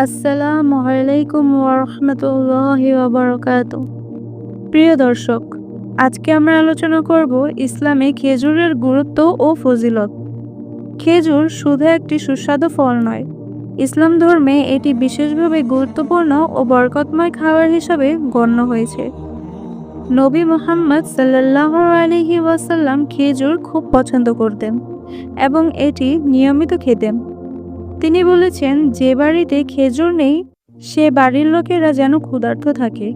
আসসালামু আলাইকুম ওয়া রাহমাতুল্লাহি ওয়া বারাকাতুহু। প্রিয় দর্শক, আজকে আমরা আলোচনা করব ইসলামে খেজুরের গুরুত্ব ও ফজিলত। খেজুর শুধু একটি সুস্বাদু ফল নয়, ইসলাম ধর্মে এটি বিশেষভাবে গুরুত্বপূর্ণ ও বরকতময় খাবার হিসাবে গণ্য হয়েছে। নবী মুহাম্মদ সাল্লাল্লাহু আলাইহি ওয়াসাল্লাম খেজুর খুব পছন্দ করতেন এবং এটি নিয়মিত খেতেন। তিনি বলেছেন, যে বাড়িতে খেজুর নেই সে বাড়ির লোকেরা যেন ক্ষুধার্ত থাকে।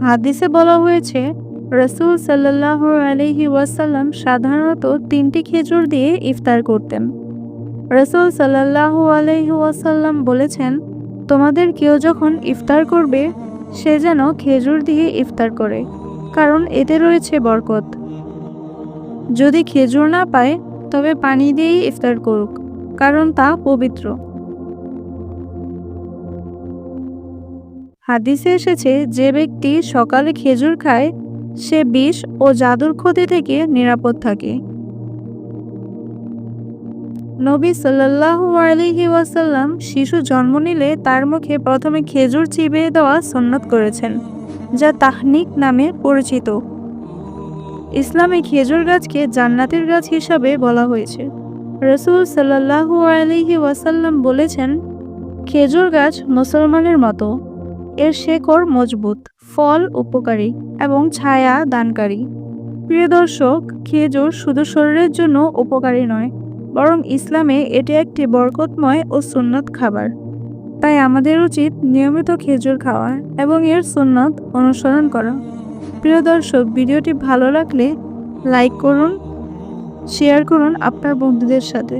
হাদিসে বলা হয়েছে, রাসূল সাল্লাল্লাহু আলাইহি ওয়াসাল্লাম সাধারণত 3টি খেজুর দিয়ে ইফতার করতেন। রাসূল সাল্লাল্লাহু আলাইহি ওয়াসাল্লাম বলেছেন, তোমাদের কেউ যখন ইফতার করবে সে যেন খেজুর দিয়ে ইফতার করে, কারণ এতে রয়েছে বরকত। যদি খেজুর না পায় তবে পানি দিয়েই ইফতার করুক, কারণ তা পবিত্র। হাদিসে এসেছে, যে ব্যক্তি সকালে খেজুর খায় সে বিষ ও জাদুর ক্ষতি থেকে নিরাপদ থাকে। নবী সাল্লাল্লাহু আলাইহি ওয়াসাল্লাম শিশু জন্ম নিলে তার মুখে প্রথমে খেজুর চিবিয়ে দেওয়া সুন্নত করেছেন, যা তাহনিক নামে পরিচিত। ইসলামে খেজুর গাছকে জান্নাতের গাছ হিসাবে বলা হয়েছে। রাসূল সাল্লাল্লাহু আলাইহি ওয়াসাল্লাম বলেছেন, খেজুর গাছ মুসলমানের মতো, এর শেকড় মজবুত, ফল উপকারী এবং ছায়া দানকারী। প্রিয় দর্শক, খেজুর শুধু শরীরের জন্য উপকারী নয়, বরং ইসলামে এটি একটি বরকতময় ও সুন্নত খাবার। তাই আমাদের উচিত নিয়মিত খেজুর খাওয়া এবং এর সুন্নত অনুসরণ করা। প্রিয় দর্শক, ভিডিওটি ভালো লাগলে লাইক করুন, শেয়ার করুন আপনার বন্ধুদের সাথে।